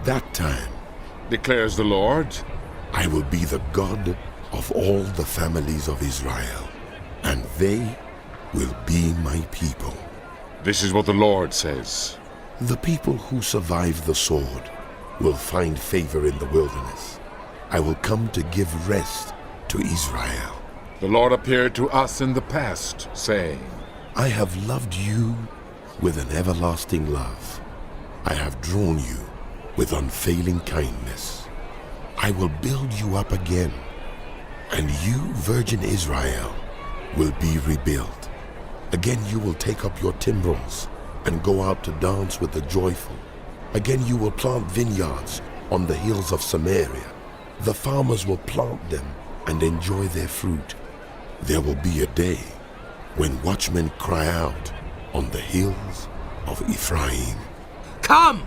At that time, declares the Lord, I will be the God of all the families of Israel, and they will be my people. this is what the Lord says. The people who survive the sword will find favor in the wilderness. I will come to give rest to Israel. The Lord appeared to us in the past, saying, I have loved you with an everlasting love. I have drawn you with unfailing kindness. I will build you up again, and you, Virgin Israel, will be rebuilt. Again you will take up your timbrels and go out to dance with the joyful. Again you will plant vineyards on the hills of Samaria. The farmers will plant them and enjoy their fruit. There will be a day when watchmen cry out on the hills of Ephraim. Come,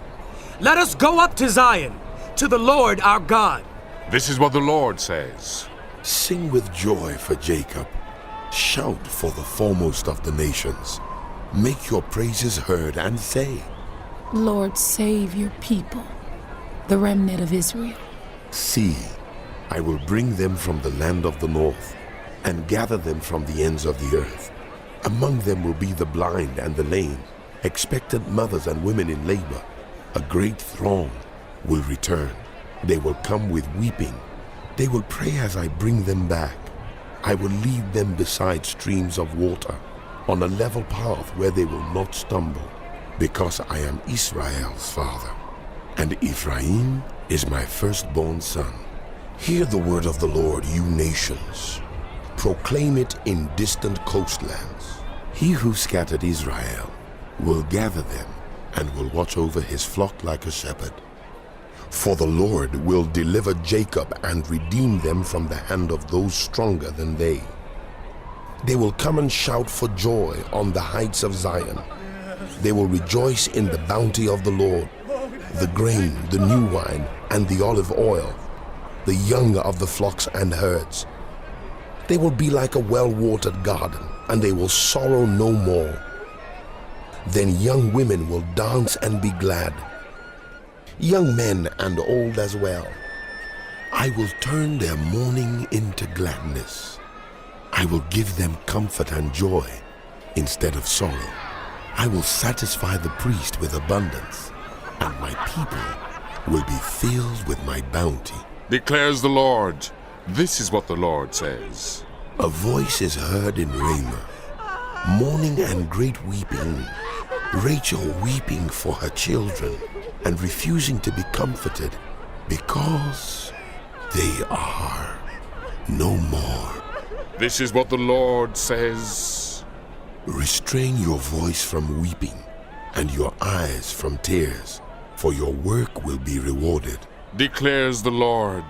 let us go up to Zion, to the Lord our God. this is what the Lord says. Sing with joy for Jacob. Shout for the foremost of the nations. Make your praises heard and say, Lord, save your people, the remnant of Israel. see, I will bring them from the land of the north and gather them from the ends of the earth. Among them will be the blind and the lame, expectant mothers and women in labor. A great throng will return. They will come with weeping. They will pray as I bring them back. I will lead them beside streams of water, on a level path where they will not stumble, because I am Israel's father, and Ephraim is my firstborn son. Hear the word of the Lord, you nations. Proclaim it in distant coastlands. He who scattered Israel will gather them and will watch over his flock like a shepherd. For the Lord will deliver Jacob and redeem them from the hand of those stronger than they. They will come and shout for joy on the heights of Zion. They will rejoice in the bounty of the Lord, the grain, the new wine, and the olive oil, the young of the flocks and herds. They will be like a well-watered garden, and they will sorrow no more. Then young women will dance and be glad, young men and old as well. I will turn their mourning into gladness. I will give them comfort and joy instead of sorrow. I will satisfy the priest with abundance, and my people will be filled with my bounty. Declares the Lord, this is what the Lord says. A voice is heard in Ramah, mourning and great weeping, Rachel weeping for her children and refusing to be comforted because they are no more. This is what the Lord says. Restrain your voice from weeping and your eyes from tears, for your work will be rewarded. Declares the Lord.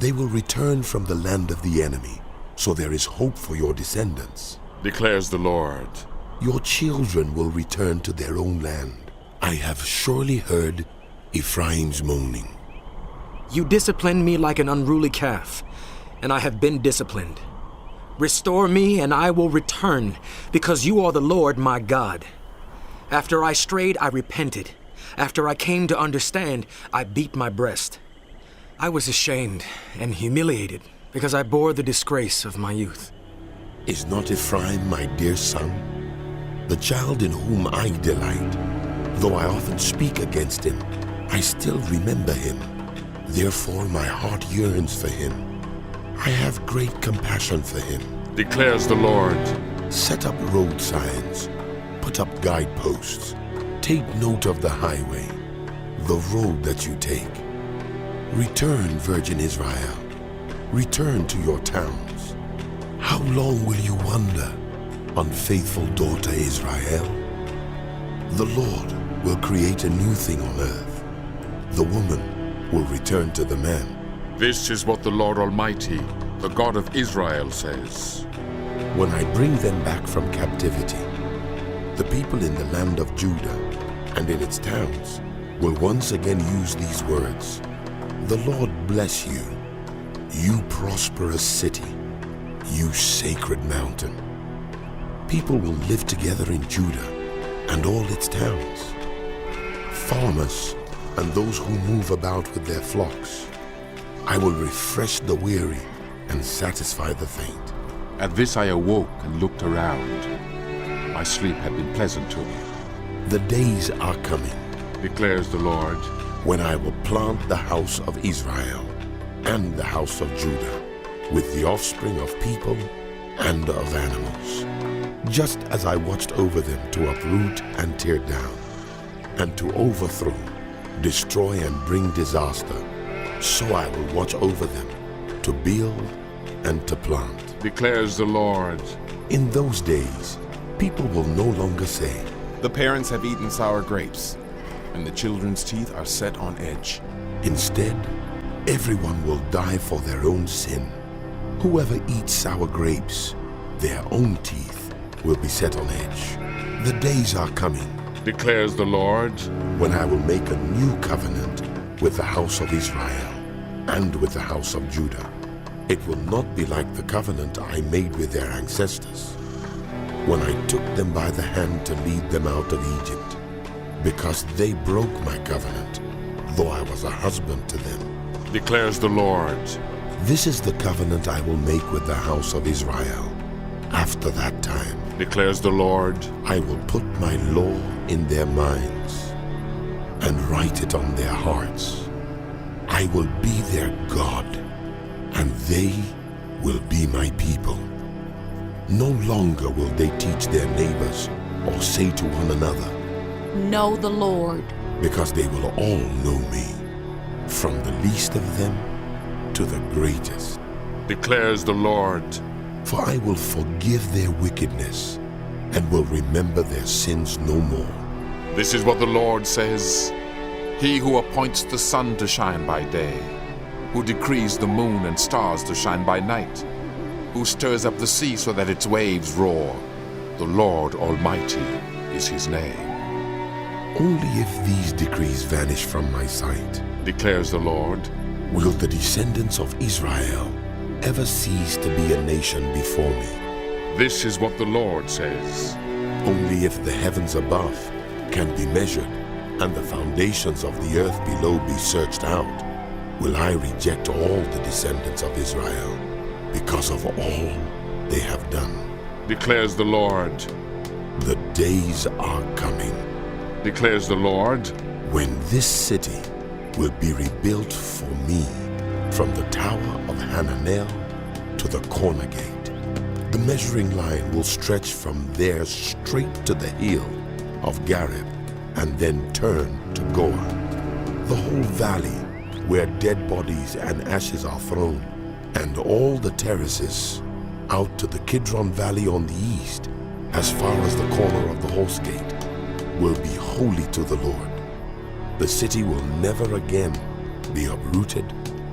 They will return from the land of the enemy, so there is hope for your descendants. Declares the Lord. Your children will return to their own land. I have surely heard Ephraim's moaning. You disciplined me like an unruly calf, and I have been disciplined. Restore me, and I will return, because you are the Lord my God. After I strayed, I repented. After I came to understand, I beat my breast. I was ashamed and humiliated, because I bore the disgrace of my youth. Is not Ephraim my dear son, the child in whom I delight? Though I often speak against him, I still remember him. Therefore my heart yearns for him. I have great compassion for him. Declares the Lord. Set up road signs, put up guideposts, take note of the highway, the road that you take. Return, Virgin Israel, return to your towns. How long will you wander, unfaithful daughter Israel? The Lord will create a new thing on earth. The woman will return to the man. This is what the Lord Almighty, the God of Israel, says. When I bring them back from captivity, the people in the land of Judah and in its towns will once again use these words. The Lord bless you, you prosperous city, you sacred mountain. People will live together in Judah and all its towns. Farmers and those who move about with their flocks. I will refresh the weary and satisfy the faint. At this I awoke and looked around. My sleep had been pleasant to me. The days are coming, Declares the Lord, when I will plant the house of Israel and the house of Judah with the offspring of people and of animals. Just as I watched over them to uproot and tear down, and to overthrow, destroy and bring disaster, so I will watch over them to build and to plant. declares the Lord. In those days, people will no longer say, The parents have eaten sour grapes, and the children's teeth are set on edge. instead, everyone will die for their own sin. Whoever eats sour grapes, their own teeth will be set on edge. The days are coming Declares the Lord, when I will make a new covenant with the house of Israel and with the house of Judah. It will not be like the covenant I made with their ancestors when I took them by the hand to lead them out of Egypt, because they broke my covenant, though I was a husband to them. declares the Lord. This is the covenant I will make with the house of Israel. After that time, Declares the Lord, I will put my law in their minds and write it on their hearts. I will be their God, and they will be my people. No longer will they teach their neighbors or say to one another, Know the Lord. because they will all know me, from the least of them to the greatest. declares the Lord. For I will forgive their wickedness and will remember their sins no more. This is what the Lord says. He who appoints the sun to shine by day, who decrees the moon and stars to shine by night, who stirs up the sea so that its waves roar. The Lord Almighty is his name, Only if these decrees vanish from my sight declares the Lord. will the descendants of Israel ever cease to be a nation before me. This is what the Lord says. Only if the heavens above can be measured and the foundations of the earth below be searched out, will I reject all the descendants of Israel because of all they have done. Declares the Lord. The days are coming Declares the Lord. when this city will be rebuilt for me, from the tower of Hananel to the corner gate. The measuring line will stretch from there straight to the hill of Gareb and then turn to Goa. The whole valley where dead bodies and ashes are thrown, and all the terraces out to the Kidron Valley on the east, as far as the corner of the horse gate, will be holy to the Lord. The city will never again be uprooted